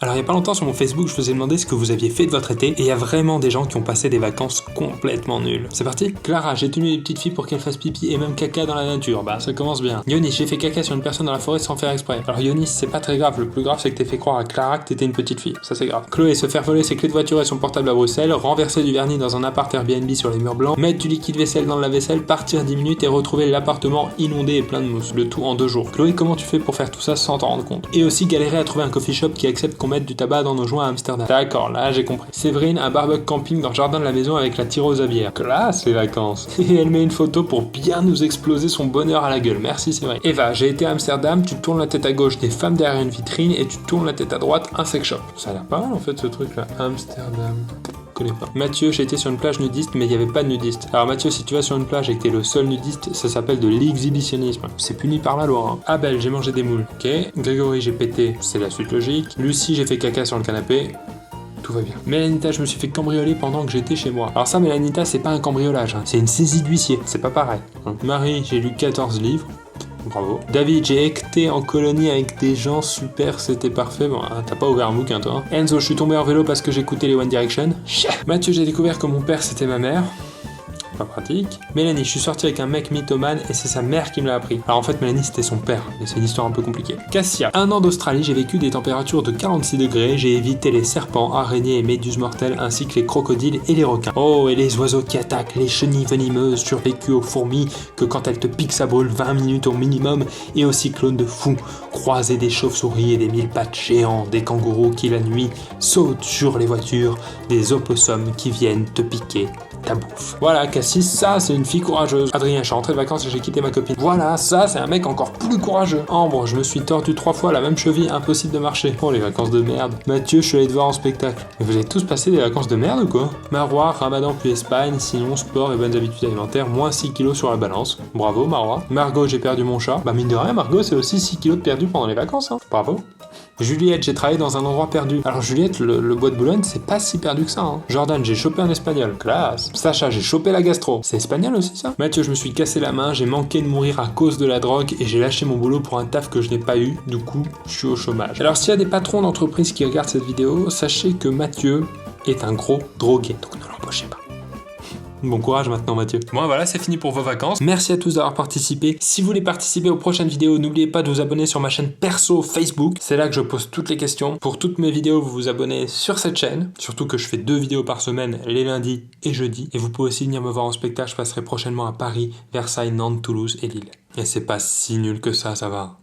Alors il y a pas longtemps sur mon Facebook, je vous ai demandé ce que vous aviez fait de votre été et il y a vraiment des gens qui ont passé des vacances complètement nulles. C'est parti. Clara, j'ai tenu les petites filles pour qu'elles fassent pipi et même caca dans la nature. Bah ça commence bien. Yonis, j'ai fait caca sur une personne dans la forêt sans faire exprès. Alors Yonis, c'est pas très grave, le plus grave c'est que t'aies fait croire à Clara que t'étais une petite fille. Ça c'est grave. Chloé, se faire voler ses clés de voiture et son portable à Bruxelles, renverser du vernis dans un appart Airbnb sur les murs blancs, mettre du liquide vaisselle dans le lave-vaisselle, partir 10 minutes et retrouver l'appartement inondé et plein de mousse. Le tout en 2 jours. Chloé, comment tu fais pour faire tout ça sans t'en rendre compte? Et aussi galérer à trouver un coffee shop qui accepte qu'on mette du tabac dans nos joints à Amsterdam. D'accord, là j'ai compris. Séverine, un barbecue camping dans le jardin de la maison avec la tireuse à bière. Classe les vacances. Et elle met une photo pour bien nous exploser son bonheur à la gueule. Merci Séverine. Eva, j'ai été à Amsterdam, tu tournes la tête à gauche, des femmes derrière une vitrine et tu tournes la tête à droite, un sex shop. Ça a l'air pas mal en fait ce truc là. Amsterdam. Connais pas. Mathieu, j'ai été sur une plage nudiste mais il n'y avait pas de nudiste. Alors Mathieu, si tu vas sur une plage et que t'es le seul nudiste, ça s'appelle de l'exhibitionnisme. C'est puni par la loi. Hein. Abel, j'ai mangé des moules. Ok. Grégory, j'ai pété. C'est la suite logique. Lucie, j'ai fait caca sur le canapé. Tout va bien. Mélanita, je me suis fait cambrioler pendant que j'étais chez moi. Alors ça, Mélanita, c'est pas un cambriolage. Hein. C'est une saisie d'huissier. C'est pas pareil. Hein. Marie, j'ai lu 14 livres. Bravo. David, j'ai été en colonie avec des gens super, c'était parfait. Bon, hein, t'as pas ouvert un bouquin, toi. Hein. Enzo, je suis tombé en vélo parce que j'écoutais les One Direction. Mathieu, j'ai découvert que mon père, c'était ma mère. Pas pratique. Mélanie, je suis sorti avec un mec mythomane et c'est sa mère qui me l'a appris. Alors en fait, Mélanie, c'était son père, mais c'est une histoire un peu compliquée. Cassia, 1 an d'Australie, j'ai vécu des températures de 46 degrés, j'ai évité les serpents, araignées et méduses mortelles, ainsi que les crocodiles et les requins. Oh, et les oiseaux qui attaquent, les chenilles venimeuses, survécu aux fourmis, que quand elles te piquent, ça brûle 20 minutes au minimum, et aux cyclones de fous, croisés des chauves-souris et des mille pattes géants, des kangourous qui la nuit sautent sur les voitures, des opossums qui viennent te piquer ta bouffe. Voilà, Cassis, ça c'est une fille courageuse. Adrien, je suis rentré de vacances et j'ai quitté ma copine. Voilà, ça c'est un mec encore plus courageux. Ambre, je me suis tordu 3 fois la même cheville, impossible de marcher. Oh les vacances de merde. Mathieu, je suis allé te voir en spectacle. Mais vous avez tous passé des vacances de merde ou quoi? Marois, Ramadan puis Espagne, sinon sport et bonnes habitudes alimentaires, moins 6 kilos sur la balance. Bravo Marois. Margot, j'ai perdu mon chat. Bah mine de rien, Margot c'est aussi 6 kilos de perdu pendant les vacances, hein. Bravo. Juliette, j'ai travaillé dans un endroit perdu. Alors Juliette, le bois de Boulogne, c'est pas si perdu que ça. Hein. Jordan, j'ai chopé un espagnol. Classe. Sacha, j'ai chopé la gastro. C'est espagnol aussi ça. Mathieu, je me suis cassé la main, j'ai manqué de mourir à cause de la drogue et j'ai lâché mon boulot pour un taf que je n'ai pas eu. Du coup, je suis au chômage. Alors s'il y a des patrons d'entreprise qui regardent cette vidéo, sachez que Mathieu est un gros drogué. Donc ne l'embauchez pas. Bon courage maintenant Mathieu. Bon voilà, c'est fini pour vos vacances. Merci à tous d'avoir participé. Si vous voulez participer aux prochaines vidéos, n'oubliez pas de vous abonner sur ma chaîne perso Facebook. C'est là que je pose toutes les questions. Pour toutes mes vidéos, vous vous abonnez sur cette chaîne. Surtout que je fais 2 vidéos par semaine, les lundis et jeudis. Et vous pouvez aussi venir me voir en spectacle. Je passerai prochainement à Paris, Versailles, Nantes, Toulouse et Lille. Et c'est pas si nul que ça va.